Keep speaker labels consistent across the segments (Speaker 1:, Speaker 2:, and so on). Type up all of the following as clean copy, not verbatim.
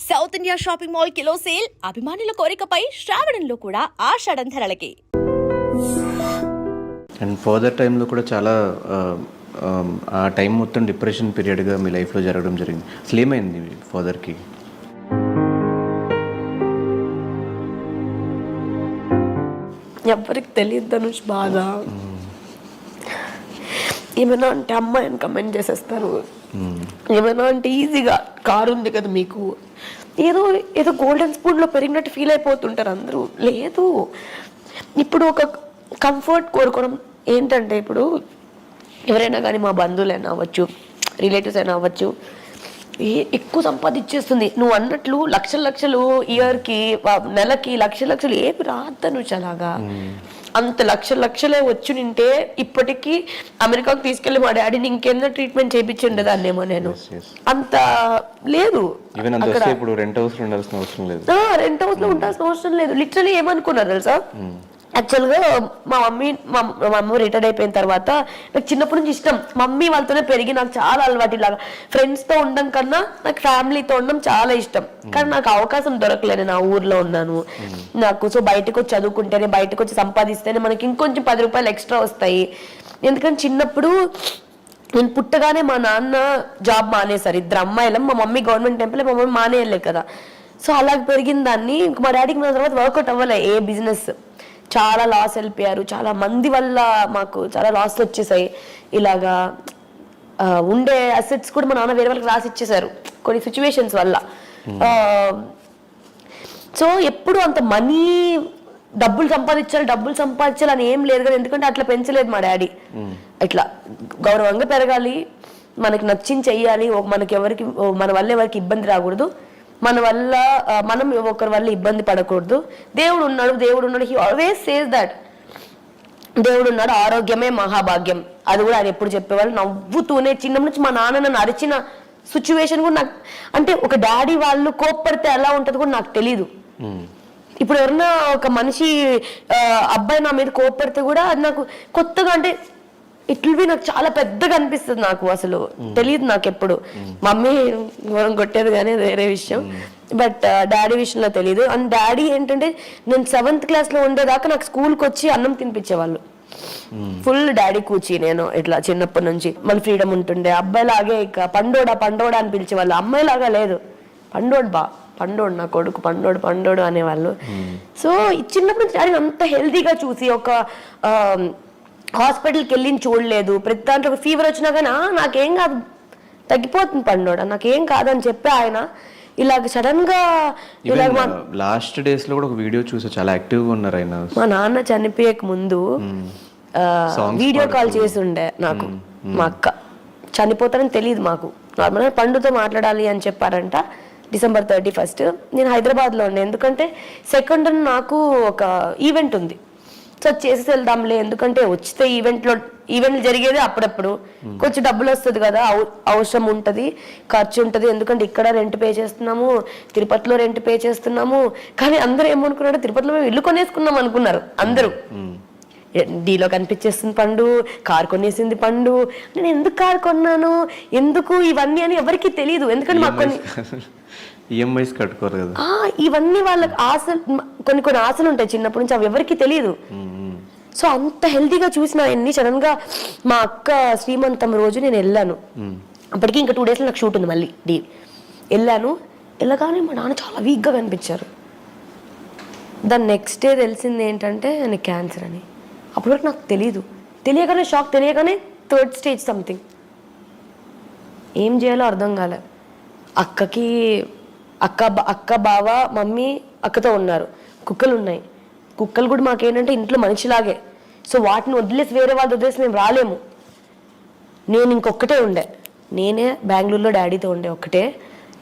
Speaker 1: South India shopping mall kilo sale అభిమానుల కోరికపై శ్రావణంలో కూడా ఆషాఢం ధరలకి.
Speaker 2: And further టైంలో కూడా చాలా ఆ టైం మొత్తం డిప్రెషన్ పీరియడ్గా మీ లైఫ్లో జరగడం జరిగింది. అసలు ఏమైంది ఫాదర్కి?
Speaker 3: ఎవరికి తెలియదు ధనుష్ బాధ. ఏమైనా అంటే అమ్మాయిని కమెంట్ చేసేస్తారు, ఏమైనా అంటే ఈజీగా కారు ఉంది కదా మీకు, ఏదో ఏదో గోల్డెన్ స్పూన్లో పెరిగినట్టు ఫీల్ అయిపోతుంటారు అందరూ. లేదు, ఇప్పుడు ఒక కంఫర్ట్ కోరుకోవడం ఏంటంటే, ఇప్పుడు ఎవరైనా కానీ మా బంధువులైనా అవ్వచ్చు, రిలేటివ్స్ అయినా అవ్వచ్చు, ఎక్కువ సంపాదించేస్తుంది నువ్వు అన్నట్లు లక్షలు లక్షలు ఇయర్కి నెలకి లక్షలు ఏమి రాద్దను అలాగా. అంత లక్షలే వచ్చి నింటే ఇప్పటికీ అమెరికాకు తీసుకెళ్లి మా డాడీని ఇంకెన్నో ట్రీట్మెంట్ చేయించి ఉండేదాన్నేమో నేను. అంత లేదు,
Speaker 2: రెంట్ హౌస్ లో ఉండాల్సిన
Speaker 3: అవసరం లేదు. లిటరలీ ఏమనుకున్నారు తెలుసా, యాక్చువల్గా మా అమ్మ రిటైర్డ్ అయిపోయిన తర్వాత నాకు చిన్నప్పటి నుంచి ఇష్టం, మమ్మీ వాళ్ళతోనే పెరిగి నాకు చాలా అలవాటు. ఇలాగా ఫ్రెండ్స్తో ఉండడం కన్నా నాకు ఫ్యామిలీతో ఉండడం చాలా ఇష్టం. కానీ నాకు అవకాశం దొరకలేదు, నా ఊర్లో ఉన్నాను నాకు. సో బయటకు వచ్చి చదువుకుంటేనే, బయటకు వచ్చి సంపాదిస్తేనే మనకి ఇంకొంచెం 10 రూపాయలు ఎక్స్ట్రా వస్తాయి. ఎందుకంటే చిన్నప్పుడు నేను పుట్టగానే మా నాన్న జాబ్ మానేశారు, 2 అమ్మాయిలం. మా మమ్మీ గవర్నమెంట్ ఎంప్లాయ్, మా మమ్మీ మానేయలేదు కదా. సో అలా పెరిగిన దాన్ని మా డాడీకి నా తర్వాత వర్కౌట్ అవ్వలే ఏ బిజినెస్. చాలా లాస్ వెళ్ళిపోయారు, చాలా మంది వల్ల మాకు చాలా లాస్ వచ్చేసాయి. ఇలాగా ఉండే అసెట్స్ కూడా మా నాన్న వేరే వాళ్ళకి రాసి ఇచ్చేసారు కొన్ని సిచ్యువేషన్స్ వల్ల. సో ఎప్పుడు అంత మనీ డబ్బులు సంపాదించాలి అని ఏం లేదు కదా, ఎందుకంటే అట్లా పెంచలేదు మా డాడీ. ఇట్లా గౌరవంగా పెరగాలి, మనకి నచ్చింది చెయ్యాలి, మన వల్ల ఎవరికి ఇబ్బంది రాకూడదు, మనం ఒకరి వల్ల ఇబ్బంది పడకూడదు. దేవుడు ఉన్నాడు. హీ ఆల్వేస్ సేస్ దట్ దేవుడు ఉన్నాడు, ఆరోగ్యమే మహాభాగ్యం. అది కూడా ఆయన ఎప్పుడు చెప్పేవాళ్ళు నవ్వుతూనే. చిన్నప్పటి నుంచి మా నాన్న నన్ను అరిచిన సిచ్యువేషన్ కూడా నాకు, అంటే ఒక డాడీ వాళ్ళు కోప్పడితే ఎలా ఉంటుంది కూడా నాకు తెలీదు. ఇప్పుడు ఎవరన్నా ఒక మనిషి అబ్బాయి నా మీద కోప్పడితే కూడా అది నాకు కొత్తగా, అంటే ఇట్లవి నాకు చాలా పెద్దగా అనిపిస్తుంది. నాకు అసలు తెలియదు నాకు ఎప్పుడు. మమ్మీ ఘోరం కొట్టేది కానీ వేరే విషయం, బట్ డాడీ విషయంలో తెలియదు. అండ్ డాడీ ఏంటంటే, నేను 7th క్లాస్లో ఉండేదాకా నాకు స్కూల్కి వచ్చి అన్నం తినిపించేవాళ్ళు. ఫుల్ డాడీ కూచి. నేను ఇట్లా చిన్నప్పటి నుంచి మన ఫ్రీడమ్ ఉంటుండే. అబ్బాయిలాగే ఇక పండోడా అని పిలిచేవాళ్ళు, అమ్మాయిలాగా లేదు. పండోడు నా కొడుకు, పండోడు అనేవాళ్ళు. సో చిన్నప్పటి నుంచి డాడీ అంత హెల్తీగా చూసి, ఒక హాస్పిటల్కి వెళ్ళి చూడలేదు. ప్రతి దాంట్లో ఫీవర్ వచ్చినా కానీ నాకేం కాదు, తగ్గిపోతుంది పండోడ, నాకేం కాదని చెప్పి ఆయన ఇలాగ సడన్ గా
Speaker 2: లాస్ట్ డేస్ లో కూడా ఒక వీడియో చూసా, చాలా యాక్టివ్ గా ఉన్నారు ఆయన.
Speaker 3: మా నాన్న చనిపోయేక ముందు వీడియో కాల్ చేసి ఉండే నాకు. మా అక్క చనిపోతారని తెలియదు మాకు, నార్మల్గా పండుతో మాట్లాడాలి అని చెప్పారంట. December 31 నేను హైదరాబాద్లో ఉండే, ఎందుకంటే 2nd నాకు ఒక ఈవెంట్ ఉంది. సో చేసి వెళ్దాంలే, ఎందుకంటే వచ్చితే ఈవెంట్లు జరిగేది అప్పుడప్పుడు, కొంచెం డబ్బులు వస్తుంది కదా, అవసరం ఉంటుంది, ఖర్చు ఉంటుంది. ఎందుకంటే ఇక్కడ రెంట్ పే చేస్తున్నాము, తిరుపతిలో రెంట్ పే చేస్తున్నాము. కానీ అందరూ ఏమనుకున్నారు, తిరుపతిలో మేము ఇల్లు కొనేసుకున్నాం అనుకున్నారు అందరూ. డీలో కనిపించేస్తుంది పండు, కారు కొనేసింది పండు. నేను ఎందుకు కారు కొన్నాను, ఎందుకు ఇవన్నీ అని ఎవరికి తెలియదు. ఎందుకంటే మాకు
Speaker 2: ఈఎంఐస్ కట్టుకోరు కదా,
Speaker 3: ఇవన్నీ వాళ్ళకి ఆశలు, కొన్ని ఆశలు ఉంటాయి చిన్నప్పటి నుంచి, అవి ఎవరికి తెలియదు. సో అంత హెల్తీగా చూసిన ఆయన్ని సడన్ గా మా అక్క శ్రీమంతం రోజు నేను వెళ్ళాను. అప్పటికి ఇంకా 2 days నాకు షూట్ ఉంది మళ్ళీ వెళ్ళగానే మా నాన్న చాలా వీక్గా కనిపించారు. దాని నెక్స్ట్ డే తెలిసింది ఏంటంటే నాకు క్యాన్సర్ అని. అప్పటి వరకు నాకు తెలియగానే షాక్, తెలియగానే 3rd stage సంథింగ్. ఏం చేయాలో అర్థం కాలే. అక్క బావ మమ్మీ అక్కతో ఉన్నారు, కుక్కలు ఉన్నాయి. కుక్కలు కూడా మాకేంటంటే ఇంట్లో మనిషిలాగే. సో వాటిని వదిలేసి వేరే వాళ్ళు వదిలేసి మేము రాలేము. నేను ఇంకొక్కటే ఉండే, నేనే బెంగళూరులో డాడీతో ఉండే ఒక్కటే.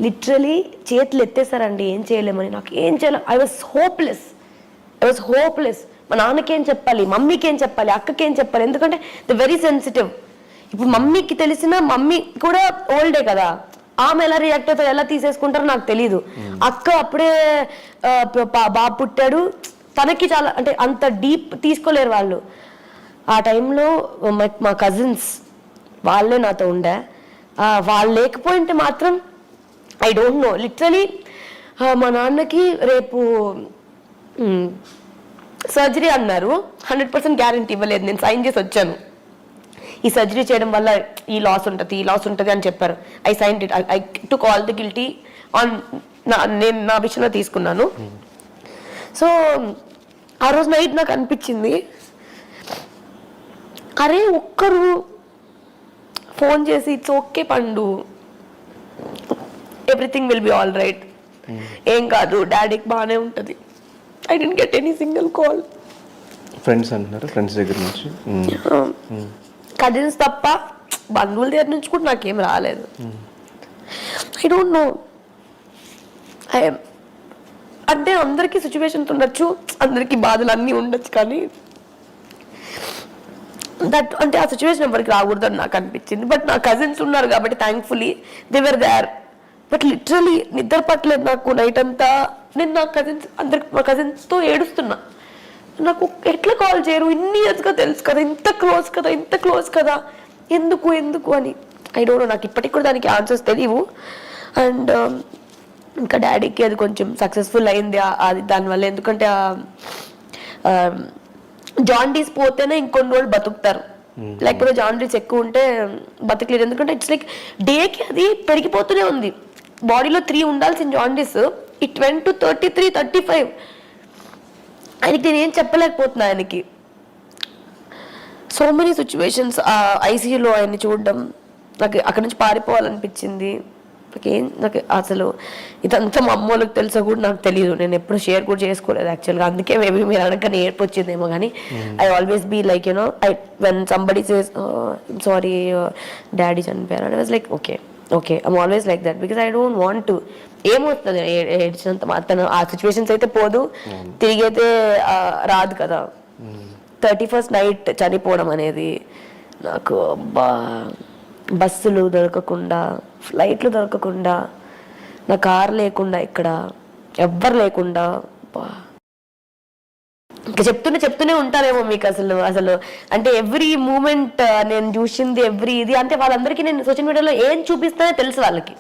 Speaker 3: లిటరలీ చేతులు ఎత్తేసారండి, ఏం చేయలేమని. నాకు ఏం చేయాలి, ఐ వాజ్ హోప్లెస్. మా నాన్నకేం చెప్పాలి, మమ్మీకి ఏం చెప్పాలి, అక్కకేం చెప్పాలి, ఎందుకంటే ద వెరీ సెన్సిటివ్. ఇప్పుడు మమ్మీకి తెలిసిన, మమ్మీ కూడా ఓల్డే కదా, ఆమె ఎలా రియాక్ట్ అవుతారో, ఎలా తీసేసుకుంటారో నాకు తెలీదు. అక్క అప్పుడే బాబు పుట్టాడు, తనకి చాలా, అంటే అంత డీప్ తీసుకోలేరు వాళ్ళు. ఆ టైంలో మా కజిన్స్ వాళ్ళే నాతో ఉండే. వాళ్ళు లేకపోయింటే మాత్రం ఐ డోంట్ నో. లిటరలీ మా నాన్నకి రేపు సర్జరీ అన్నారు, 100% గ్యారంటీ ఇవ్వలేదు, నేను సైన్ చేసి వచ్చాను. ఈ సర్జరీ చేయడం వల్ల ఈ లాస్ ఉంటుంది అని చెప్పారు. I sign it, I took all the guilty on, నేను నా విషయంలో తీసుకున్నాను. సో ఆ రోజు నైట్ నాకు అనిపించింది, అరే ఒక్కరు ఫోన్ చేసి ఇట్స్ ఓకే పండు, everything will be all right, ఏం కాదు, డాడీకి బాగానే ఉంటుంది. I didn't get any single call.
Speaker 2: Friends అంటున్నారు, ఫ్రెండ్స్ దగ్గర నుంచి,
Speaker 3: కజిన్స్ తప్ప బంధువుల దగ్గర నుంచి కూడా నాకేం రాలేదు. ఐ డోంట్ నో, అంటే అందరికీ సిచ్యువేషన్స్ ఉండొచ్చు, అందరికీ బాధలు అన్నీ ఉండొచ్చు, కానీ దట్ అంటే ఆ సిచ్యువేషన్ ఎవరికి రాకూడదు అని నాకు అనిపించింది. బట్ నా కజిన్స్ ఉన్నారు కాబట్టి thankfully they were there. But literally నిద్ర పట్టలేదు నాకు నైట్ అంతా. నేను నా కజిన్స్తో ఏడుస్తున్నా, నాకు ఎట్లా కాల్ చేయరు, ఇన్ని ఇయర్స్గా తెలుసు కదా, ఇంత క్లోజ్ కదా, ఎందుకు అని. ఐ డోంట్ నో, నాకు ఇప్పటికి కూడా దానికి ఆన్సర్స్ తెలియవు. అండ్ ఇంకా డాడీకి అది కొంచెం సక్సెస్ఫుల్ అయింది అది దానివల్ల. ఎందుకంటే జాండీస్ పోతేనే ఇంకొన్ని రోజులు బతుకుతారు, లేకపోతే జాండీస్ ఎక్కువ ఉంటే బతకలేరు. ఎందుకంటే ఇట్స్ లైక్ డేకి అది పెరిగిపోతూనే ఉంది. బాడీలో 3 ఉండాల్సిన జాండీస్ ఇట్ వెంట్ టు 33, 35. ఆయనకి నేను ఏం చెప్పలేకపోతున్నా. ఆయనకి సో మెనీ సిచ్యువేషన్స్, ఐసీయూలో ఆయన్ని చూడడం, నాకు అక్కడి నుంచి పారిపోవాలనిపించింది. నాకు అసలు ఇదంతా మా అమ్మ వాళ్ళకి తెలుసా కూడా నాకు తెలియదు, నేను ఎప్పుడు షేర్ కూడా చేసుకోలేదు యాక్చువల్గా. అందుకే మేబీ మీరు అనగానే ఏర్పు వచ్చిందేమో. కానీ I always be like you know, when somebody says sorry daddy చనిపోయారు, I was like okay I'm always like that, because I don't want to. ఏమవుతుంది ఏడ్చినంత మాత్రం ఆ సిచ్యువేషన్స్ అయితే పోదు, తిరిగి అయితే రాదు కదా. 31st నైట్ చనిపోవడం అనేది నాకు, బస్సులు దొరకకుండా, ఫ్లైట్లు దొరకకుండా, నా కార్ లేకుండా, ఇక్కడ ఎవ్వరు లేకుండా, ఇంకా చెప్తూనే ఉంటారేమో మీకు అసలు అంటే ఎవ్రీ మూమెంట్ నేను చూసింది, ఎవ్రీ ఇది అంటే వాళ్ళందరికీ నేను సోషల్ మీడియాలో ఏం చూపిస్తానో తెలుసు వాళ్ళకి.